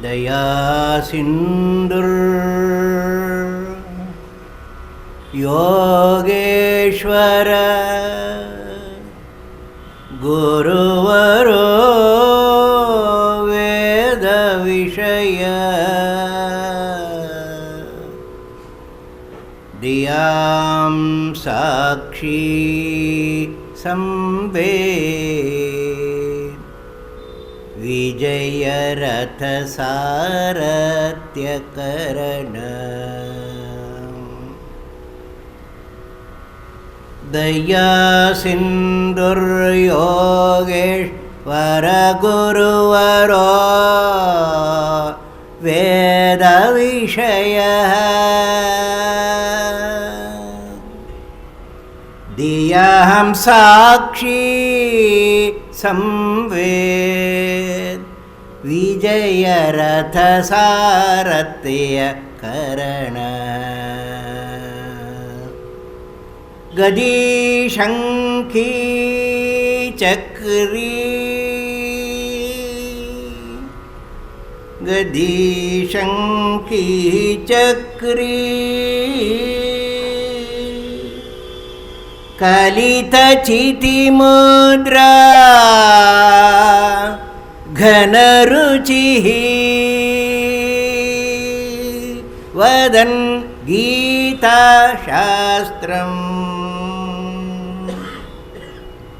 दया सिंधुर योगेश्वर गुरुवरो वेद विषय दियां साक्षी संवेद विजय रथ सारथ्यकरण दया सिंधुर योगेश्वर गुरुवरो वेद विषय दियां साक्षी संवेद विजय रथ सारथ्यकरण गदी शंखी चक्री गदी शंखी चक्री कलित चिति मुद्रा घन रुचि वदन् गीता शास्त्रम्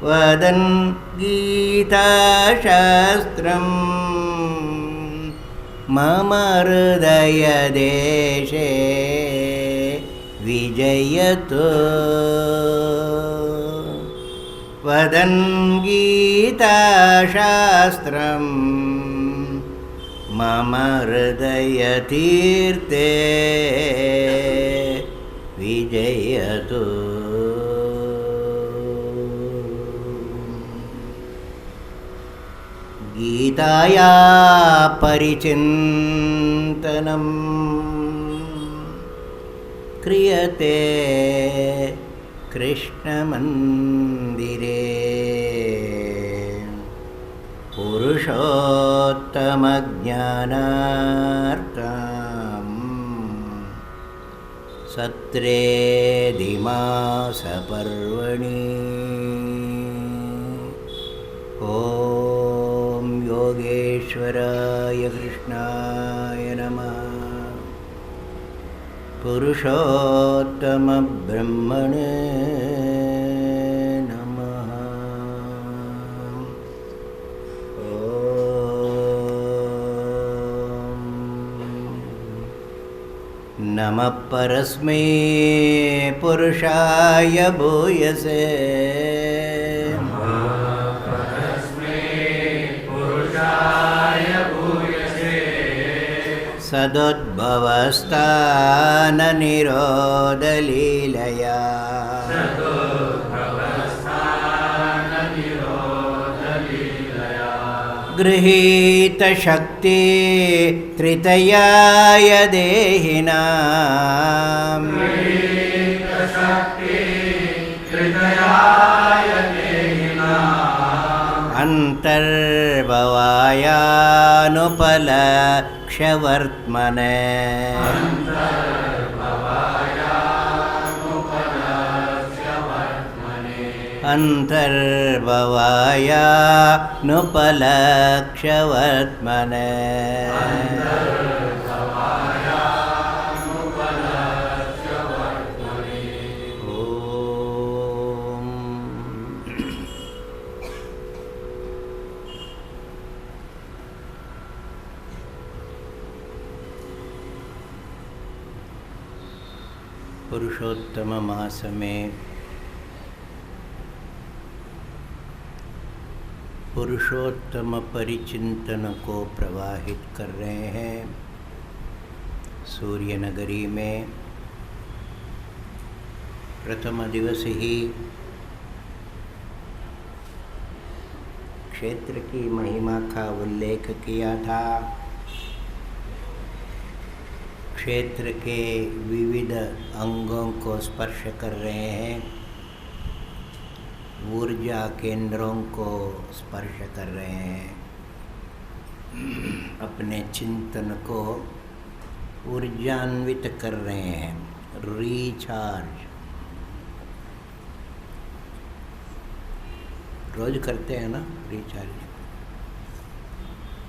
वदन् गीता शास्त्रम् मम हृदय देशे विजयतु वदन् गीता शास्त्रम् मम हृदय तीर्थे विजयतु गीताया परिचिन्तनम् क्रियते कृष्णमन्दिरे पुरुषोत्तमज्ञानार्थं सत्रे दिमासपर्वणि ॐ योगेश्वराय कृष्णाय नमः पुरुषोत्तम ब्रह्मणे नमः नमः परस्मै पुरुषाय भूयसे सदोद्भवस्थाननिरोधलीलया गृहीतशक्ति त्रितयाय देहिनां अन्तर्भवायानुपलक्ष्यवर्त्मने अन्तर्भवायानुपलक्ष्यवर्त्मने पुरुषोत्तम मास में पुरुषोत्तम परिचिंतन को प्रवाहित कर रहे हैं। सूर्य नगरी में प्रथम दिवस ही क्षेत्र की महिमा का उल्लेख किया था। क्षेत्र के विविध अंगों को स्पर्श कर रहे हैं, ऊर्जा केंद्रों को स्पर्श कर रहे हैं। अपने चिंतन को ऊर्जान्वित कर रहे हैं, रिचार्ज। रोज करते हैं ना रिचार्ज?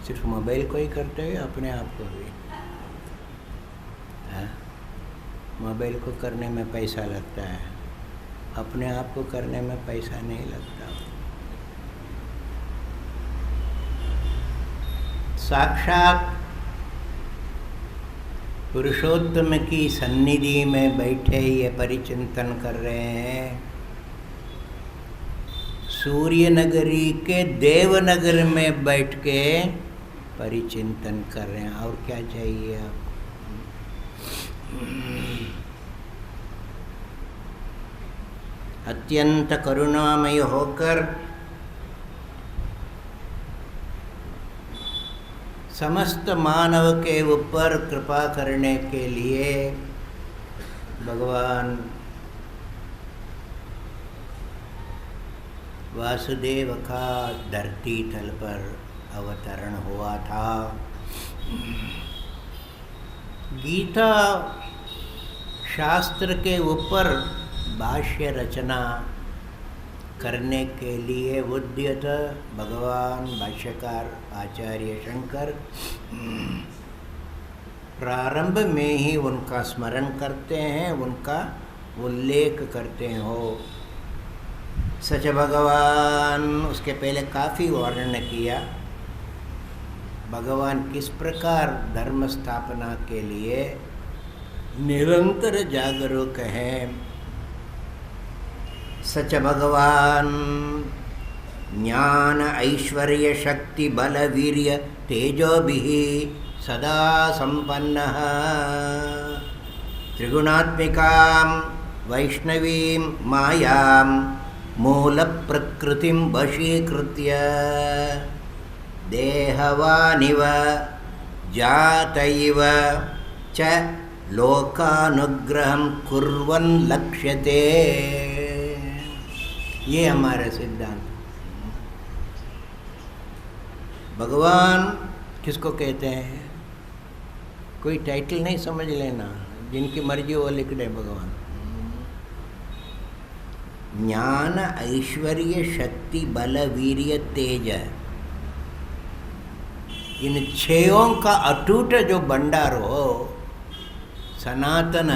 सिर्फ मोबाइल को ही करते हैं, अपने आप को भी? मोबाइल को करने में पैसा लगता है, अपने आप को करने में पैसा नहीं लगता। साक्षात पुरुषोत्तम की सन्निधि में बैठे ये परिचिंतन कर रहे हैं। सूर्य नगरी के देवनगर में बैठ के परिचिंतन कर रहे हैं। और क्या चाहिए आपको? अत्यंत करुणामय होकर समस्त मानव के ऊपर कृपा करने के लिए भगवान वासुदेव का धरती तल पर अवतरण हुआ था। गीता शास्त्र के ऊपर भाष्य रचना करने के लिए उद्यत भगवान भाष्यकार आचार्य शंकर प्रारंभ में ही उनका स्मरण करते हैं, उनका उल्लेख करते हैं। हो सच भगवान, उसके पहले काफ़ी वर्णन किया भगवान किस प्रकार धर्म स्थापना के लिए निरंतर जागरूक हैं। सच भगवान ज्ञान ऐश्वर्य शक्ति बल वीर्य तेजोभिः सदा संपन्नः त्रिगुणात्मिकां वैष्णवीं मायां मूल प्रकृतिं वशीकृत्य देहवानिव जातैव च लोकानुग्रहं कुर्वन् लक्ष्यते। ये हमारा सिद्धांत। भगवान किसको कहते हैं? कोई टाइटल नहीं समझ लेना, जिनकी मर्जी वो लिख दे भगवान। ज्ञान ऐश्वर्य शक्ति बल वीर्य तेज, इन छयों का अटूट जो भंडार हो, सनातन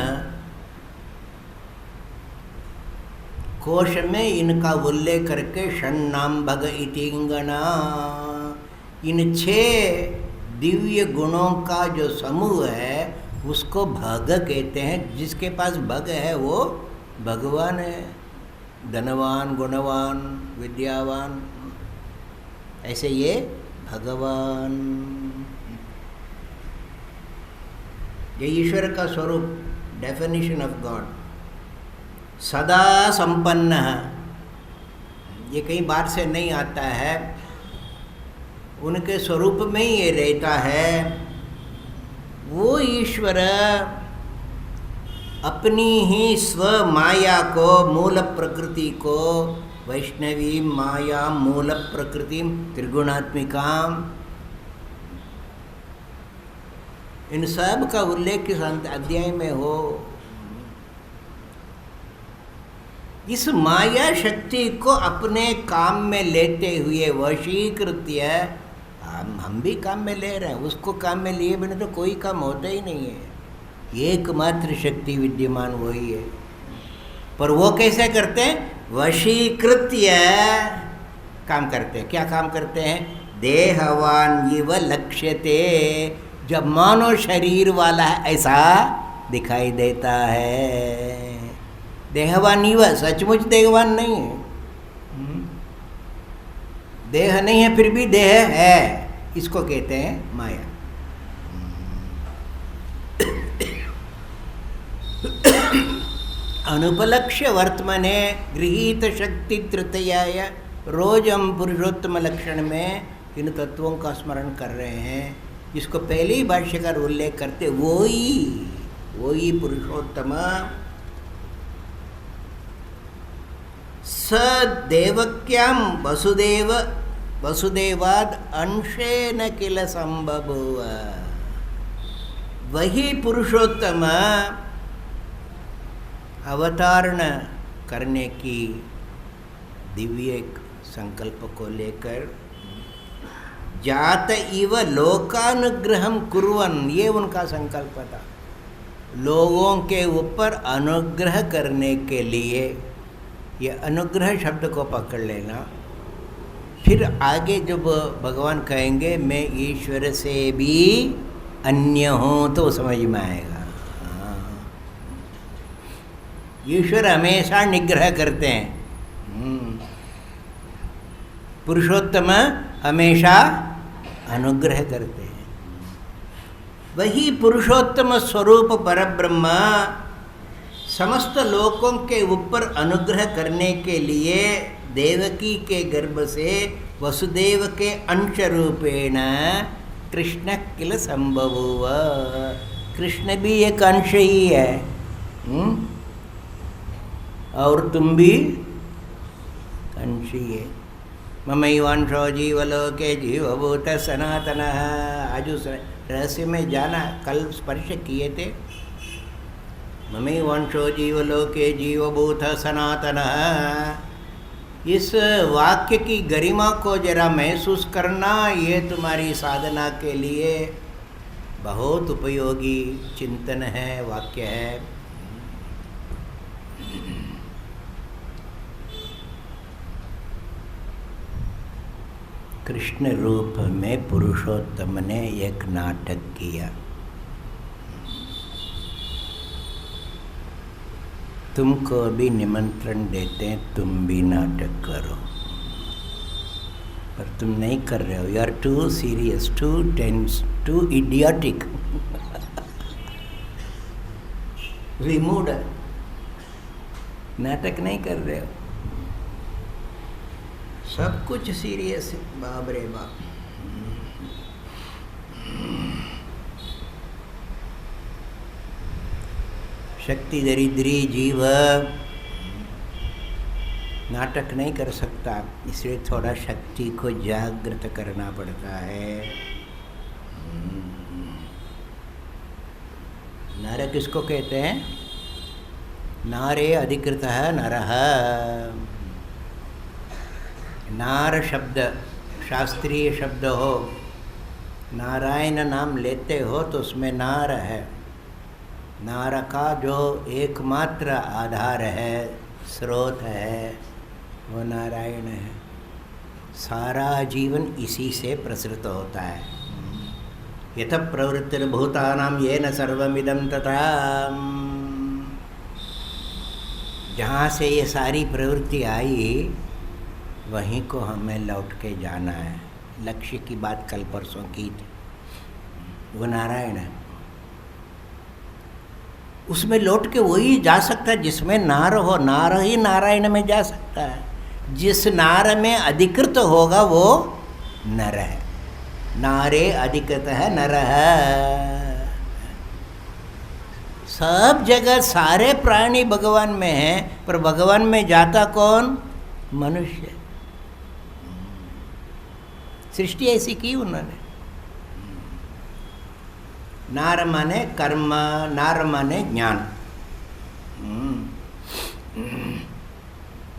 कोश में इनका उल्लेख करके षण्णाम्भग इतिंगना, इन 6 दिव्य गुणों का जो समूह है उसको भग कहते हैं। जिसके पास भग है वो भगवान है, धनवान गुणवान विद्यावान, ऐसे ये भगवान। ये ईश्वर का स्वरूप, डेफिनेशन ऑफ गॉड। सदा संपन्न है, ये कहीं बाहर से नहीं आता है, उनके स्वरूप में ही ये रहता है। वो ईश्वर अपनी ही स्व माया को, मूल प्रकृति को, वैष्णवी माया मूल प्रकृति त्रिगुणात्मिका, इन सब का उल्लेख किस अध्याय में हो। इस माया शक्ति को अपने काम में लेते हुए वशीकृत्य, हम भी काम में ले रहे हैं, उसको काम में लिए बिना तो कोई काम होता ही नहीं है। एकमात्र शक्ति विद्यमान वही है, पर वो कैसे करते हैं? वशीकृत्य काम करते हैं। क्या काम करते हैं? देहवान इव लक्ष्यते, जब मानो शरीर वाला है ऐसा दिखाई देता है। देहवान इव, सचमुच देहवान नहीं है, देह नहीं है फिर भी देह है, इसको कहते हैं माया। अनुपलक्ष्य वर्तमने गृहीत शक्ति तृतीयाय, रोज हम पुरुषोत्तम लक्षण में इन तत्वों का स्मरण कर रहे हैं, जिसको पहले ही भाष्यकार उल्लेख करते, वही पुरुषोत्तम। स देवक्यां वसुदेव वसुदेवाद अंशेन किल संबभूव। वही पुरुषोत्तम अवतारण करने की दिव्य संकल्प को लेकर जात इव लोकानुग्रहम कुर्वन, ये उनका संकल्प था, लोगों के ऊपर अनुग्रह करने के लिए। ये अनुग्रह शब्द को पकड़ लेना। फिर आगे जब भगवान कहेंगे मैं ईश्वर से भी अन्य हूँ तो समझ में आएगा। ईश्वर हमेशा निग्रह करते हैं, पुरुषोत्तम हमेशा अनुग्रह करते हैं। वही पुरुषोत्तम स्वरूप परब्रह्म समस्त लोकों के ऊपर अनुग्रह करने के लिए देवकी के गर्भ से वसुदेव के अंश रूपेण कृष्ण किल संभवुव। कृष्ण भी एक अंश ही है, और तुम भी अंश ही है। ममैवांशो जीवलोके जीवभूत सनातन। आज उस रहस्य में जाना, कल स्पर्श किए थे। ममैवांशो जीवलोके जीवभूत सनातन। इस वाक्य की गरिमा को जरा महसूस करना, ये तुम्हारी साधना के लिए बहुत उपयोगी चिंतन है, वाक्य है। कृष्ण रूप में पुरुषोत्तम ने एक नाटक किया। तुमको भी निमंत्रण देते हैं, तुम भी नाटक करो, पर तुम नहीं कर रहे हो। You are too serious, too tense, too idiotic, रिमूड। नाटक नहीं कर रहे हो, सब कुछ सीरियस है। बाप रे बाप। शक्ति दरिद्री जीव नाटक नहीं कर सकता, इसलिए थोड़ा शक्ति को जागृत करना पड़ता है। नर किसको कहते हैं? नारे अधिकृतः नरः। नार शब्द शास्त्रीय शब्द हो, नारायण नाम लेते हो तो उसमें नार है। नार का जो एकमात्र आधार है, स्रोत है, वो नारायण है। सारा जीवन इसी से प्रसृत होता है। यथ प्रवृत्तिर्भूतानां येन सर्वमिदं तथा। जहाँ से ये सारी प्रवृत्ति आई, वहीं को हमें लौट के जाना है। लक्ष्य की बात कल परसों की थी, वो नारायण है। उसमें लौट के वही जा सकता है जिसमें नार हो। नार ही नारायण में जा सकता है। जिस नार में अधिकृत होगा वो नर है। नारे अधिकृत है नर है। सब जगह सारे प्राणी भगवान में हैं, पर भगवान में जाता कौन? मनुष्य। सृष्टि ऐसी की उन्होंने। नार माने कर्म, नार माने ज्ञान।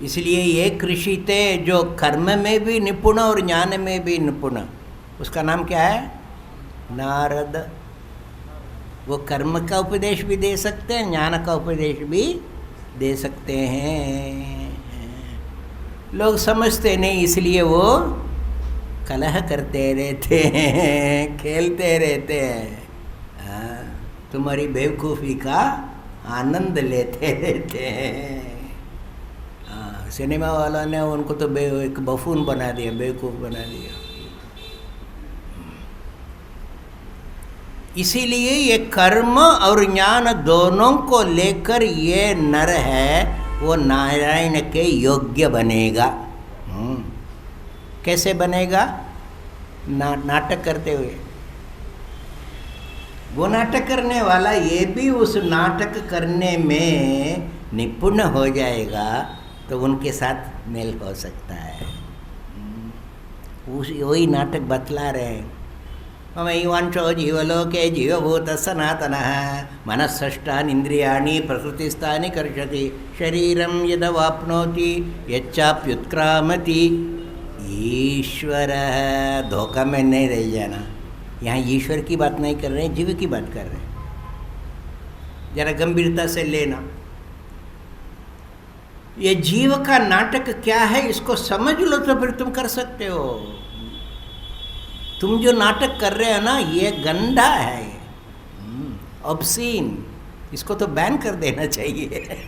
इसलिए एक ऋषि थे जो कर्म में भी निपुण और ज्ञान में भी निपुण। उसका नाम क्या है? नारद। वो कर्म का उपदेश भी दे सकते हैं, ज्ञान का उपदेश भी दे सकते हैं। लोग समझते नहीं, इसलिए वो कलह करते रहते हैं, खेलते रहते हैं। तुम्हारी बेवकूफ़ी का आनंद लेते रहते हैं। सिनेमा वाला ने उनको तो एक बफून बना दिया, बेवकूफ़ बना दिया। इसीलिए ये कर्म और ज्ञान दोनों को लेकर ये नर है, वो नारायण के योग्य बनेगा। कैसे बनेगा? नाटक करते हुए। वो नाटक करने वाला ये भी उस नाटक करने में निपुण हो जाएगा, तो उनके साथ मेल हो सकता है। वही नाटक बतला रहे हैं। ममैवांशो जीवलोके जीवभूत सनातनः मनःषष्ठानि इंद्रियाणि प्रकृतिस्थानि कर्षति शरीरं यदवाप्नोति यच्चाप्युत्क्रामति ईश्वरः। धोखा में नहीं रह जाना, यहाँ ईश्वर की बात नहीं कर रहे हैं, जीव की बात कर रहे हैं। जरा गंभीरता से लेना। ये जीव का नाटक क्या है इसको समझ लो तो फिर तुम कर सकते हो। तुम जो नाटक कर रहे हो ना ये गंदा है, ऑब्सीन, इसको तो बैन कर देना चाहिए।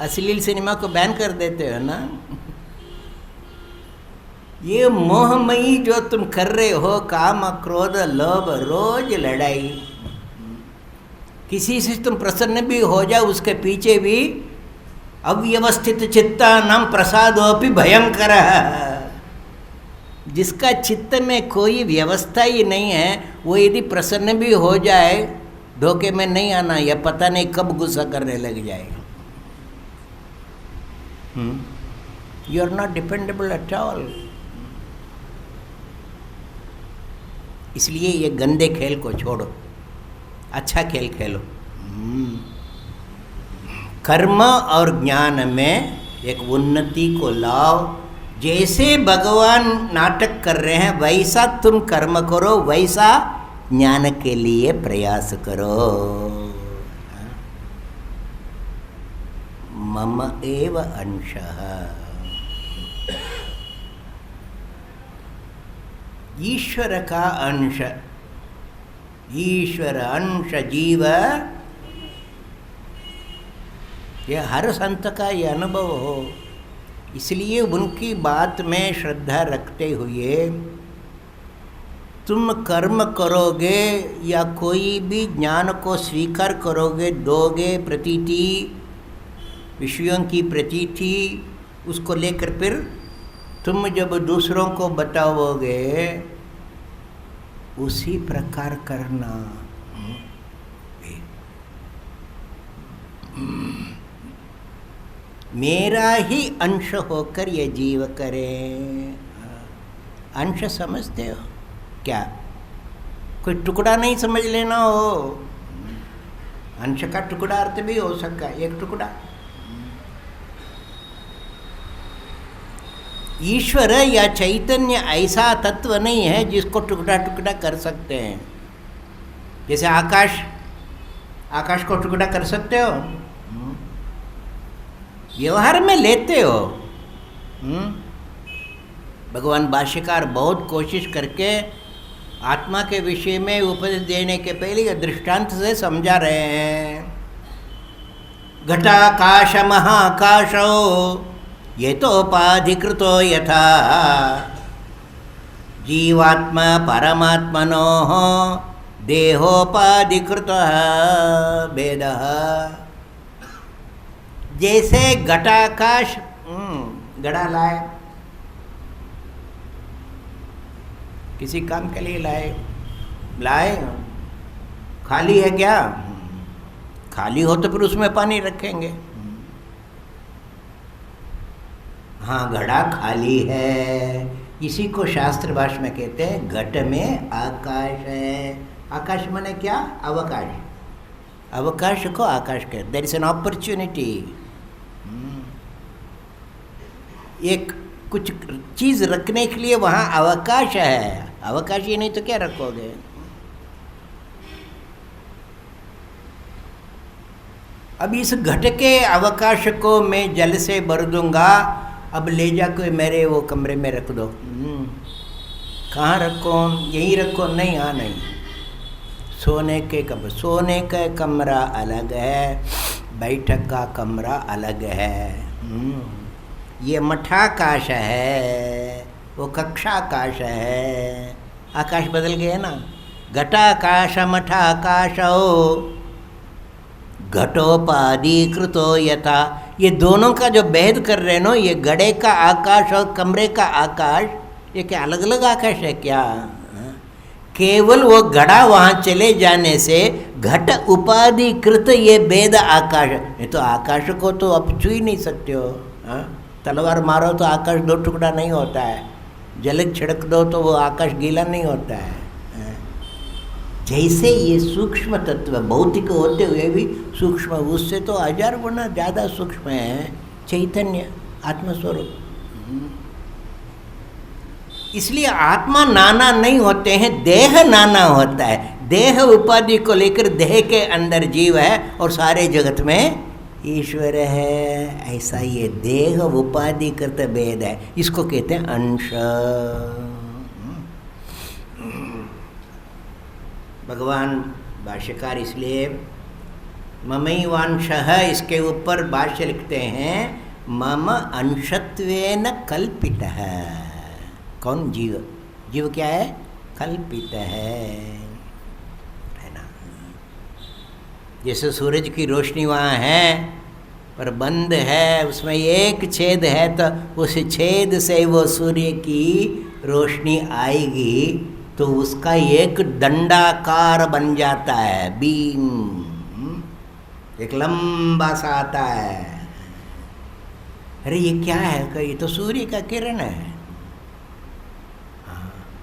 अश्लील सिनेमा को बैन कर देते हो ना। ये मोहमयी जो तुम कर रहे हो, काम क्रोध लोभ, रोज लड़ाई, किसी से तुम प्रसन्न भी हो जाओ उसके पीछे भी अव्यवस्थित चित्तानां प्रसादोपि भयंकर। जिसका चित्त में कोई व्यवस्था ही नहीं है वो यदि प्रसन्न भी हो जाए, धोखे में नहीं आना, या पता नहीं कब गुस्सा करने लग जाएगा। You are not dependable at all. इसलिए ये गंदे खेल को छोड़ो, अच्छा खेल खेलो। कर्म और ज्ञान में एक उन्नति को लाओ। जैसे भगवान नाटक कर रहे हैं वैसा तुम कर्म करो, वैसा ज्ञान के लिए प्रयास करो। मम एव अंशः, ईश्वर का अंश, ईश्वर अंश जीव, ये हर संत का ये अनुभव हो। इसलिए उनकी बात में श्रद्धा रखते हुए तुम कर्म करोगे या कोई भी ज्ञान को स्वीकार करोगे, दोगे प्रतीति, विषयों की प्रतीति, उसको लेकर फिर तुम जब दूसरों को बताओगे उसी प्रकार करना। मेरा ही अंश होकर ये जीव करे। अंश समझते हो क्या? कोई टुकड़ा नहीं समझ लेना हो। अंश का टुकड़ा अर्थ भी हो सकता है, एक टुकड़ा। ईश्वर या चैतन्य ऐसा तत्व नहीं है जिसको टुकड़ा टुकड़ा कर सकते हैं। जैसे आकाश, आकाश को टुकड़ा कर सकते हो? व्यवहार में लेते हो। भगवान भाष्यकार बहुत कोशिश करके आत्मा के विषय में उपदेश देने के पहले दृष्टांत से समझा रहे हैं। घटाकाश महाकाशो ये तो उपाधिकृतो यथा जीवात्मा परमात्मनोः देहोपाधिकृतः भेदः। जैसे घटाकाश, घड़ा लाए, किसी काम के लिए लाए, खाली है क्या? खाली हो तो फिर उसमें पानी रखेंगे। हाँ, घड़ा खाली है। इसी को शास्त्र भाषा में कहते हैं घट में आकाश है। आकाश माने क्या? अवकाश। अवकाश को आकाश कहते हैं। There is an opportunity. एक कुछ चीज़ रखने के लिए वहाँ अवकाश है। अवकाश ही नहीं तो क्या रखोगे? अब इस घट के अवकाश को मैं जल से भर दूंगा, अब ले जाकर मेरे वो कमरे में रख दो। कहाँ रखो? यहीं रखो? नहीं, हाँ नहीं। सोने का कमरा अलग है, बैठक का कमरा अलग है। ये मठाकाश है, वो कक्षाकाश है। आकाश बदल गए ना। घटाकाश मठाकाश हो घटोपाधिकृतो यथा। ये दोनों का जो भेद कर रहे हैं ना, ये घड़े का आकाश और कमरे का आकाश, ये क्या अलग अलग आकाश है क्या? केवल वो घड़ा वहाँ चले जाने से घट उपाधिकृत ये भेद आकाश। ये तो आकाश को तो आप छू ही नहीं सकते हो। तलवार मारो तो आकाश दो टुकड़ा नहीं होता है। जल छिड़क दो तो वो आकाश गीला नहीं होता है। जैसे ये सूक्ष्म तत्व भौतिक होते हुए भी सूक्ष्म, उससे तो 1000 गुना ज़्यादा सूक्ष्म है चैतन्य आत्मस्वरूप। इसलिए आत्मा नाना नहीं होते हैं, देह नाना होता है। देह उपाधि को लेकर देह के अंदर जीव है और सारे जगत में ईश्वर है। ऐसा ये देह उपाधि कृत भेद है, इसको कहते हैं अंश। भगवान भाष्यकार इसलिए ममैवांशः इसके ऊपर भाष्य लिखते हैं, मम अंशत्वेन कल्पितः। कौन? जीव। जीव क्या है? कल्पित है ना। जैसे सूरज की रोशनी वहाँ है पर बंद है, उसमें एक छेद है, तो उस छेद से वो सूर्य की रोशनी आएगी तो उसका एक दंडाकार बन जाता है, बीम, एक लंबा सा आता है। अरे ये क्या है? ये तो सूर्य का किरण है।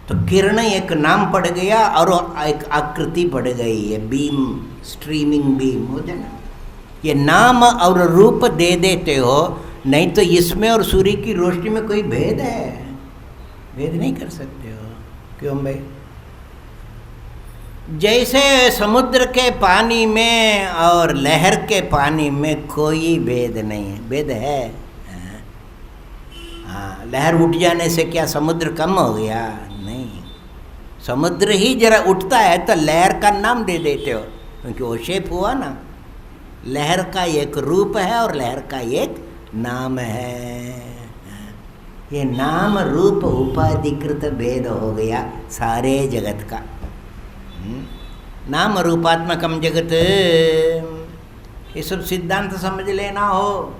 तो किरण एक नाम पड़ गया और एक आकृति पड़ गई है, बीम, स्ट्रीमिंग बीम हो जाए ना। ये नाम और रूप दे देते हो, नहीं तो इसमें और सूर्य की रोशनी में कोई भेद है? भेद नहीं कर सकते हो। क्यों भाई? जैसे समुद्र के पानी में और लहर के पानी में कोई भेद नहीं है। भेद है? हाँ, लहर उठ जाने से क्या समुद्र कम हो गया? नहीं, समुद्र ही जरा उठता है तो लहर का नाम दे देते हो, क्योंकि वो शेप हुआ ना। लहर का एक रूप है और लहर का एक नाम है। ये नाम रूप उपाधिकृत भेद हो गया सारे जगत का। नाम रूपात्मकम जगत, ये सब सिद्धांत समझ लेना हो।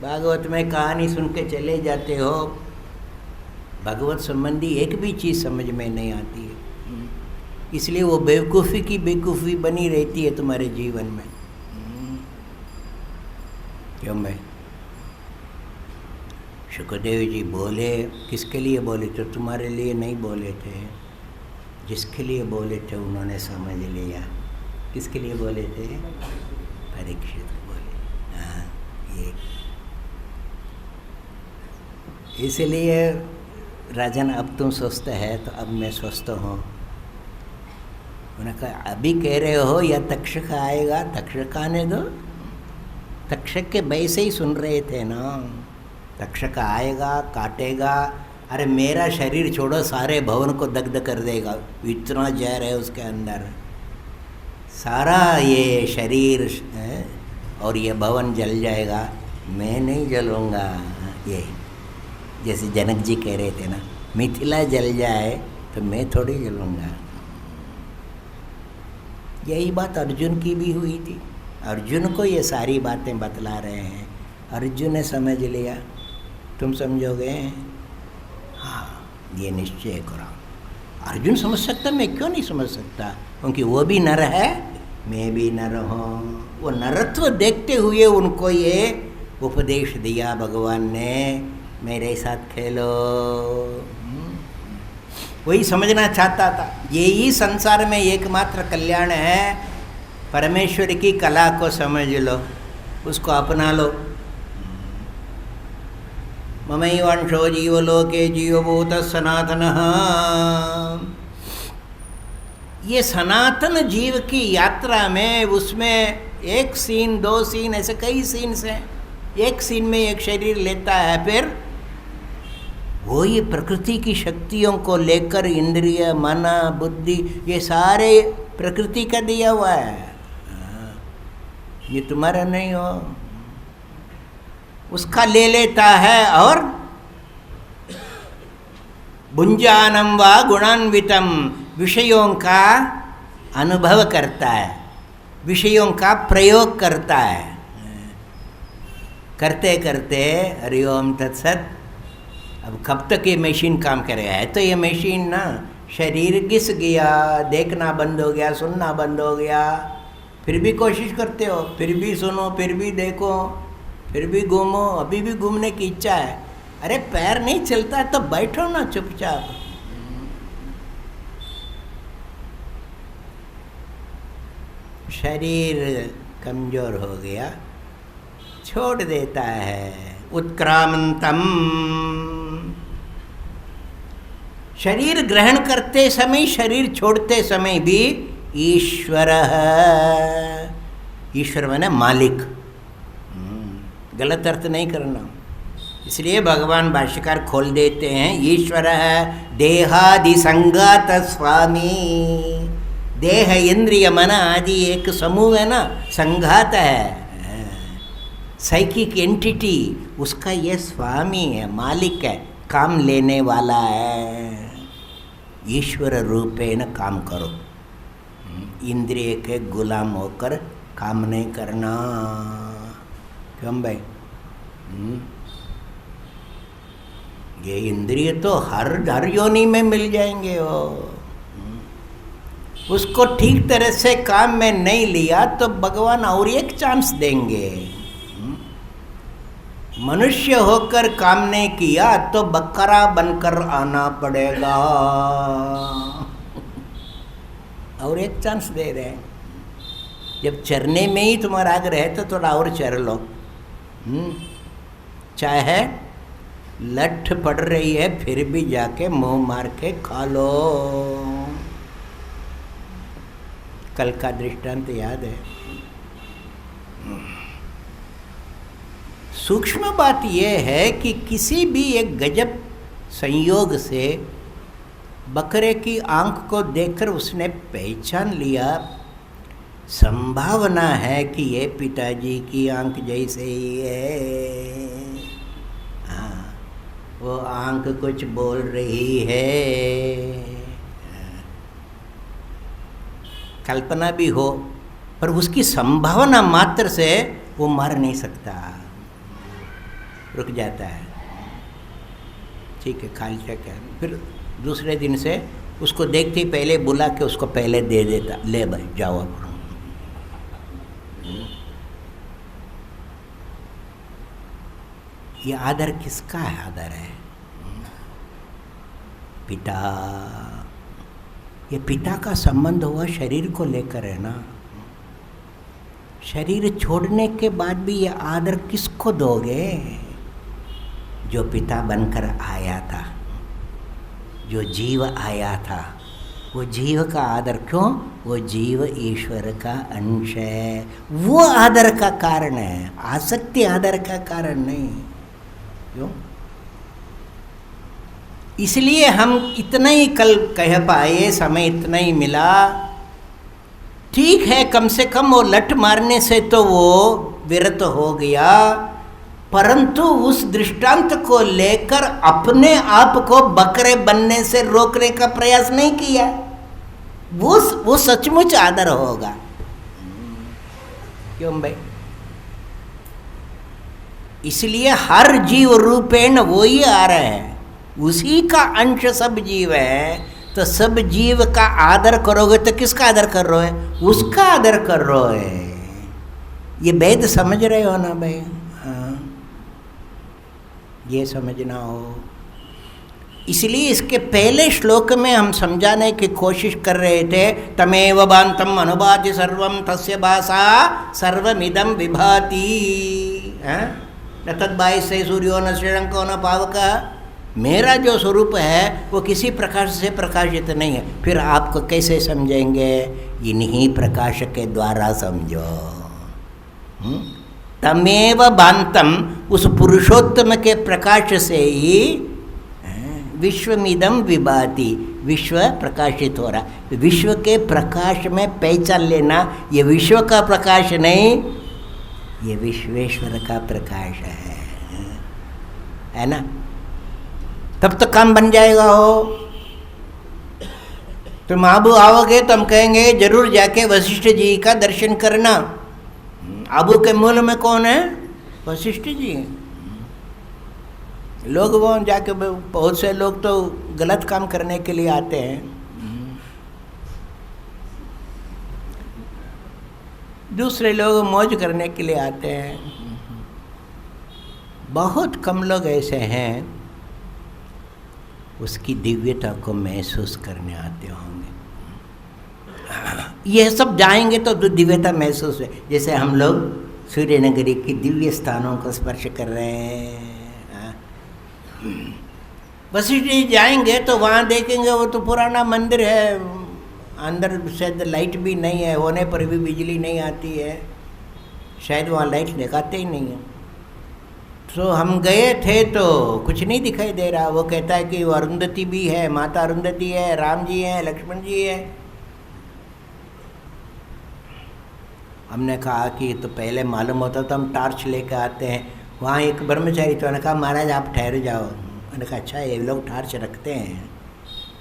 भागवत में कहानी सुन के चले जाते हो, भगवत संबंधी एक भी चीज़ समझ में नहीं आती है। इसलिए वो बेवकूफ़ी की बेवकूफ़ी बनी रहती है तुम्हारे जीवन में। क्यों भाई? सुखदेव जी बोले, किसके लिए बोले थे? तुम्हारे लिए नहीं बोले थे, जिसके लिए बोले थे उन्होंने समझ लिया। किसके लिए बोले थे? परीक्षित को बोले। हाँ, ये इसलिए राजन, अब तुम स्वस्थ है तो अब मैं स्वस्थ हूँ। उन्होंने कहा अभी कह रहे हो या तक्षक आएगा? तक्षक आने दो। तक्षक के वैसे ही सुन रहे थे ना। तक्षक आएगा, काटेगा। अरे मेरा शरीर छोड़ो, सारे भवन को दग्ध कर देगा, इतना जहर है उसके अंदर। सारा ये शरीर है और ये भवन जल जाएगा, मैं नहीं जलूँगा। ये जैसे जनक जी कह रहे थे ना, मिथिला जल जाए तो मैं थोड़ी जलूँगा। यही बात अर्जुन की भी हुई थी। अर्जुन को ये सारी बातें बतला रहे हैं, अर्जुन ने समझ लिया। तुम समझोगे? हाँ, ये निश्चय करो। अर्जुन समझ सकता, मैं क्यों नहीं समझ सकता? क्योंकि वो भी नर है, मैं भी नर हूँ। वो नरत्व देखते हुए उनको ये उपदेश दिया भगवान ने, मेरे साथ खेलो। वही समझना चाहता था। यही संसार में एकमात्र कल्याण है। परमेश्वर की कला को समझ लो, उसको अपना लो। ममैवांशो जीवलोके जीवभूतः सनातनः। ये सनातन जीव की यात्रा में, उसमें एक सीन, दो सीन, ऐसे कई सीन्स हैं। एक सीन में एक शरीर लेता है, फिर वो ये प्रकृति की शक्तियों को लेकर इंद्रिय, मन, बुद्धि, ये सारे प्रकृति का दिया हुआ है, ये तुम्हारा नहीं हो। उसका ले लेता है और भुंजानम व गुणान्वितम, विषयों का अनुभव करता है, विषयों का प्रयोग करता है। करते करते हरि ओम तत्सत। अब कब तक ये मशीन काम करेगा? है तो ये मशीन ना, शरीर घिस गया, देखना बंद हो गया, सुनना बंद हो गया, फिर भी कोशिश करते हो, फिर भी सुनो, फिर भी देखो, फिर भी घूमो, अभी भी घूमने की इच्छा है। अरे पैर नहीं चलता तो बैठो ना चुपचाप। शरीर कमजोर हो गया, छोड़ देता है। उत्क्रामंतम, शरीर ग्रहण करते समय, शरीर छोड़ते समय भी ईश्वर, ईश्वर माने मालिक, गलत अर्थ नहीं करना। इसलिए भगवान भाष्यकार खोल देते हैं, ईश्वर देहादि संगात स्वामी। देह इंद्रिय मन आदि एक समूह है ना, संघात है, साइकिक एंटिटी, उसका ये स्वामी है, मालिक है, काम लेने वाला है। ईश्वर रूपेण काम करो, इंद्रिय के गुलाम होकर काम नहीं करना। क्यों भाई? ये इंद्रिय तो हर योनि में मिल जाएंगे वो। उसको ठीक तरह से काम में नहीं लिया तो भगवान और एक चांस देंगे। मनुष्य होकर काम नहीं किया तो बकरा बनकर आना पड़ेगा। और एक चांस दे रहे हैं, जब चरने में ही तुम्हारा आग्रह है तो थोड़ा और चर लो। चाहे लठ पड़ रही है फिर भी जाके मुंह मार के खा लो। कल का दृष्टांत याद है। सूक्ष्म बात यह है कि किसी भी एक गजब संयोग से बकरे की आंख को देखकर उसने पहचान लिया, संभावना है कि ये पिताजी की आंख जैसे ही है। हाँ, वो आंख कुछ बोल रही है। कल्पना भी हो पर उसकी संभावना मात्र से वो मर नहीं सकता, रुक जाता है। ठीक है, खा लिया क्या। फिर दूसरे दिन से उसको देखते ही पहले बुला के उसको पहले दे देता, ले भाई जाओ अब। ये आदर किसका है? आदर है पिता। ये पिता का संबंध हुआ शरीर को लेकर है ना। शरीर छोड़ने के बाद भी ये आदर किसको दोगे? जो पिता बनकर आया था, जो जीव आया था, वो जीव का आदर। क्यों? वो जीव ईश्वर का अंश है, वो आदर का कारण है, आसक्ति आदर का कारण नहीं। क्यों? इसलिए हम इतना ही कल कह पाए, समय इतना ही मिला। ठीक है, कम से कम वो लठ मारने से तो वो विरत हो गया, परंतु उस दृष्टांत को लेकर अपने आप को बकरे बनने से रोकने का प्रयास नहीं किया। वो सचमुच आदर होगा। क्यों भाई? इसलिए हर जीव रूपेण वो ही आ रहा है, उसी का अंश सब जीव है। तो सब जीव का आदर करोगे तो किसका आदर कर रहे हो? उसका आदर कर रहे हो। ये वेद समझ रहे हो ना भाई? हाँ, ये समझना हो। इसलिए इसके पहले श्लोक में हम समझाने की कोशिश कर रहे थे, तमेव भान्तम अनुभाति सर्वम तस्य भासा सर्वमिदं विभाति। न तद्बाह्य से सूर्यो न श्रीरंको न पावका। मेरा जो स्वरूप है वो किसी प्रकाश से प्रकाशित नहीं है। फिर आपको कैसे समझेंगे? इन्हीं प्रकाश के द्वारा समझो। तमेव भान्तम, उस पुरुषोत्तम के प्रकाश से ही विश्वमिदं विभाति, विश्व प्रकाशित हो रहा। विश्व के प्रकाश में पहचान लेना, ये विश्व का प्रकाश नहीं, ये विश्वेश्वर का प्रकाश है ना। तब तो काम बन जाएगा। हो तुम आबू आओगे तो हम कहेंगे जरूर जाके वशिष्ठ जी का दर्शन करना। आबू के मूल में कौन है? वशिष्ठ जी। लोग वो जाके, बहुत से लोग तो गलत काम करने के लिए आते हैं, दूसरे लोग मौज करने के लिए आते हैं। बहुत कम लोग ऐसे हैं उसकी दिव्यता को महसूस करने आते होंगे। यह सब जाएंगे तो दिव्यता महसूस है। जैसे हम लोग सूर्य नगरी की दिव्य स्थानों को स्पर्श कर रहे हैं। वशिष्ठ जी जाएंगे तो वहाँ देखेंगे वो तो पुराना मंदिर है, अंदर शायद लाइट भी नहीं है, होने पर भी बिजली नहीं आती है, शायद वहाँ लाइट लगाते ही नहीं है। तो हम गए थे तो कुछ नहीं दिखाई दे रहा। वो कहता है कि वो अरुंधति भी है, माता अरुंधति है, राम जी हैं, लक्ष्मण जी है। हमने कहा कि तो पहले मालूम होता तो हम टॉर्च लेकर आते हैं। वहाँ एक ब्रह्मचारी तो उन्होंने कहा महाराज आप ठहर जाओ। मैंने कहा अच्छा ये लोग टॉर्च रखते हैं?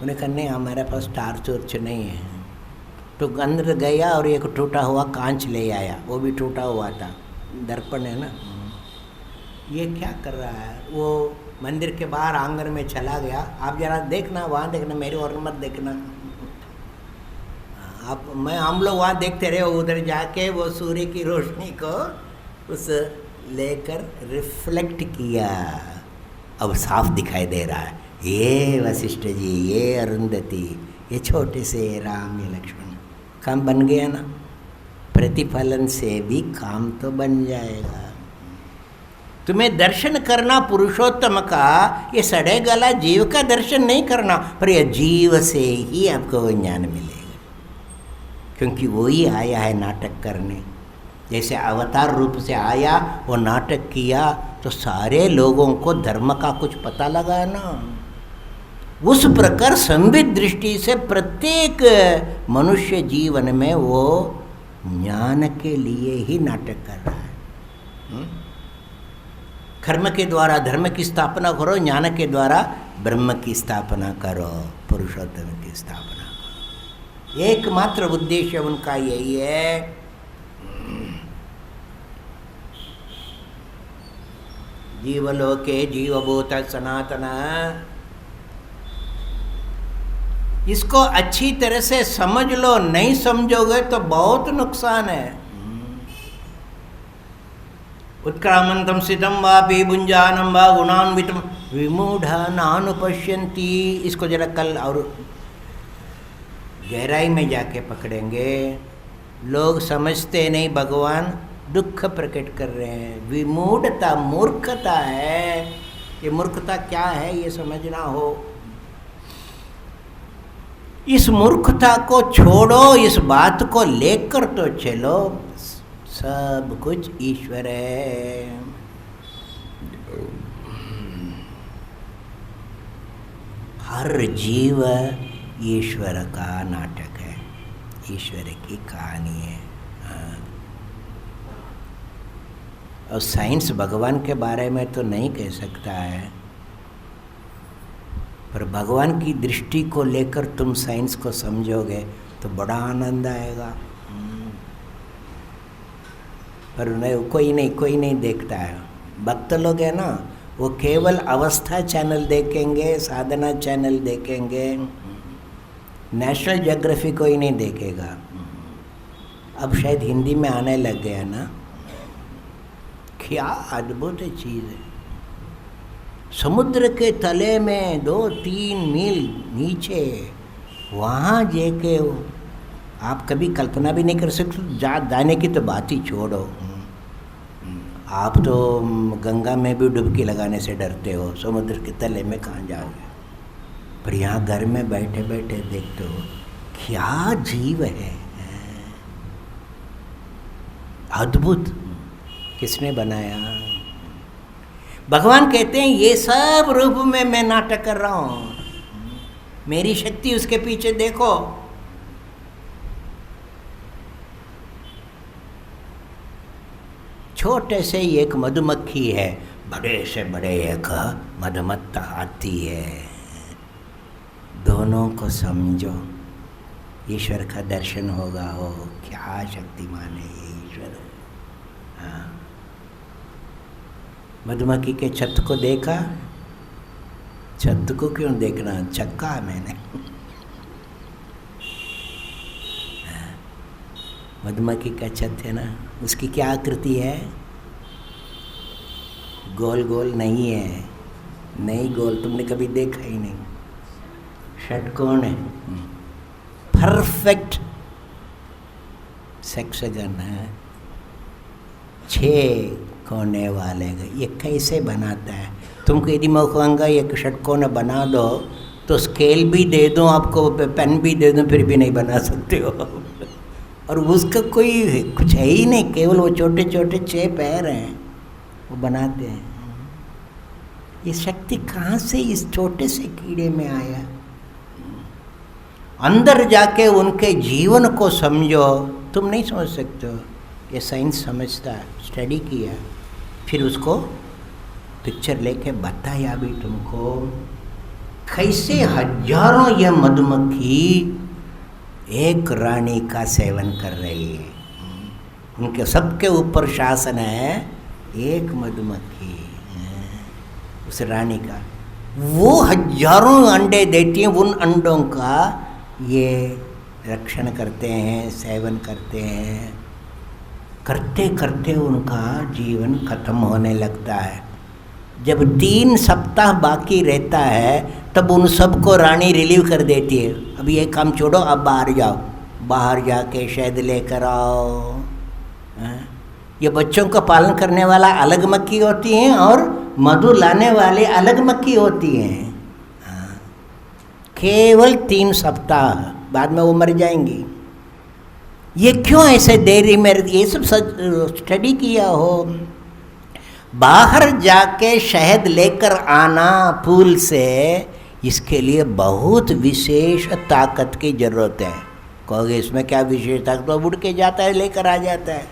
उन्हें कहा नहीं हमारे पास टॉर्च उर्च नहीं है। तो अंदर गया और एक टूटा हुआ कांच ले आया, वो भी टूटा हुआ था, दर्पण है ना। ये क्या कर रहा है? वो मंदिर के बाहर आंगन में चला गया। आप जरा देखना, वहाँ देखना, मेरी ओर मत देखना। हम लोग वहाँ देखते रहे। उधर जाके वो सूर्य की रोशनी को उस लेकर रिफ्लेक्ट किया। अब साफ दिखाई दे रहा है, ये वशिष्ठ जी, ये अरुंधति, ये छोटे से राम, ये लक्ष्मण। काम बन गया ना। प्रतिफलन से भी काम तो बन जाएगा। तुम्हें दर्शन करना पुरुषोत्तम का, ये सड़े गला जीव का दर्शन नहीं करना, पर यह जीव से ही आपको वो ज्ञान मिलेगा, क्योंकि वो ही आया है नाटक करने। जैसे अवतार रूप से आया, वो नाटक किया, तो सारे लोगों को धर्म का कुछ पता लगा ना। उस प्रकार संवित दृष्टि से प्रत्येक मनुष्य जीवन में वो ज्ञान के लिए ही नाटक कर रहा है। कर्म के द्वारा धर्म की स्थापना करो, ज्ञान के द्वारा ब्रह्म की स्थापना करो, पुरुषोत्तम की स्थापना करो। एकमात्र उद्देश्य उनका यही है। जीवलोके जीवभूत सनातन, इसको अच्छी तरह से समझ लो। नहीं समझोगे तो बहुत नुकसान है। उत्क्रामंतम सितम वापि भुंजानम वा गुणान्वितम विमूढ़ा नानुपश्यन्ति। इसको जरा कल और गहराई में जाके पकड़ेंगे। लोग समझते नहीं, भगवान दुख प्रकट कर रहे हैं। विमूढ़ता मूर्खता है। ये मूर्खता क्या है ये समझना हो। इस मूर्खता को छोड़ो, इस बात को लेकर तो चलो, सब कुछ ईश्वर है। हर जीव ईश्वर का नाटक है, ईश्वर की कहानी है। और साइंस भगवान के बारे में तो नहीं कह सकता है, पर भगवान की दृष्टि को लेकर तुम साइंस को समझोगे तो बड़ा आनंद आएगा। पर कोई नहीं देखता है। भक्त लोग है ना, वो केवल अवस्था चैनल देखेंगे, साधना चैनल देखेंगे, नेशनल ज्योग्राफी कोई नहीं देखेगा। अब शायद हिंदी में आने लग गया ना। क्या अद्भुत चीज़ है। समुद्र के तले में 2-3 मील नीचे, वहाँ जाके आप कभी कल्पना भी नहीं कर सकते। जाने की तो बात ही छोड़ो। आप तो गंगा में भी डुबकी लगाने से डरते हो, समुद्र के तले में कहाँ जाओगे। पर यहाँ घर में बैठे बैठे देखते हो क्या जीव है, अद्भुत। किसने बनाया? भगवान कहते हैं ये सब रूप में मैं नाटक कर रहा हूँ, मेरी शक्ति उसके पीछे देखो। छोटे से एक मधुमक्खी है, बड़े से बड़े एक मधुमत्ता हाथी है। दोनों को समझो, ईश्वर का दर्शन होगा। हो क्या शक्तिमान है ये ईश्वर। हाँ, मधुमक्खी के छत को देखा? छत को क्यों देखना, चक्का है मैंने। मधुमक्खी का छत है ना, उसकी क्या आकृति है? गोल गोल नहीं है, नहीं गोल, तुमने कभी देखा ही नहीं। षटकोण है, परफेक्ट सेक्सगन है, 6 कोने वाले। ये कैसे बनाता है? तुमको यदि मैं कहूँगा एक षटकोण बना दो तो स्केल भी दे दूँ आपको, पेन भी दे दूँ, फिर भी नहीं बना सकते हो। और उसका कोई कुछ है ही नहीं, केवल वो छोटे छोटे 6 पैर हैं, वो बनाते हैं। ये शक्ति कहाँ से इस छोटे से कीड़े में आया? अंदर जाके उनके जीवन को समझो, तुम नहीं समझ सकते हो। ये साइंस समझता है, स्टडी किया, फिर उसको पिक्चर लेके बताया भी तुमको कैसे हजारों ये मधुमक्खी एक रानी का सेवन कर रही है। उनके सबके ऊपर शासन है, एक मधुमक्खी उस रानी का, वो हजारों अंडे देती हैं, उन अंडों का ये रक्षण करते हैं, सेवन करते हैं। करते करते उनका जीवन खत्म होने लगता है। जब 3 सप्ताह बाकी रहता है तब उन सबको रानी रिलीव कर देती है, अब ये काम छोड़ो, अब बाहर जाओ, बाहर जाके शहद लेकर आओ। ये बच्चों का पालन करने वाला अलग मक्खी होती हैं और मधु लाने वाले अलग मक्खी होती हैं। केवल 3 सप्ताह, बाद में वो मर जाएंगी। ये क्यों ऐसे देरी में? ये सब स्टडी किया हो। बाहर जाके शहद लेकर आना फूल से, इसके लिए बहुत विशेष ताकत की जरूरत है। कहोगे इसमें क्या विशेष ताकत? तो उड़ के जाता है, लेकर आ जाता है।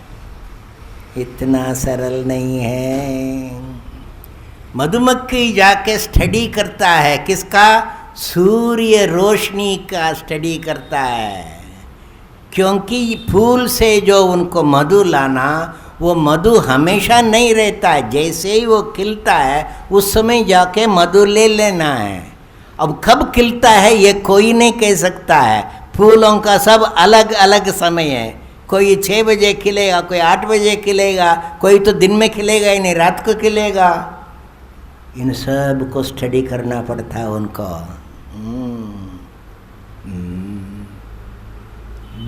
इतना सरल नहीं है। मधुमक्खी जाके स्टडी करता है, किसका? सूर्य रोशनी का स्टडी करता है। क्योंकि फूल से जो उनको मधु लाना, वो मधु हमेशा नहीं रहता है। जैसे ही वो खिलता है उस समय जाके मधु ले लेना है। अब कब खिलता है ये कोई नहीं कह सकता है। फूलों का सब अलग अलग समय है। कोई 6 बजे खिलेगा, कोई 8 बजे खिलेगा, कोई तो दिन में खिलेगा ही नहीं, रात को खिलेगा। इन सब को स्टडी करना पड़ता है उनको।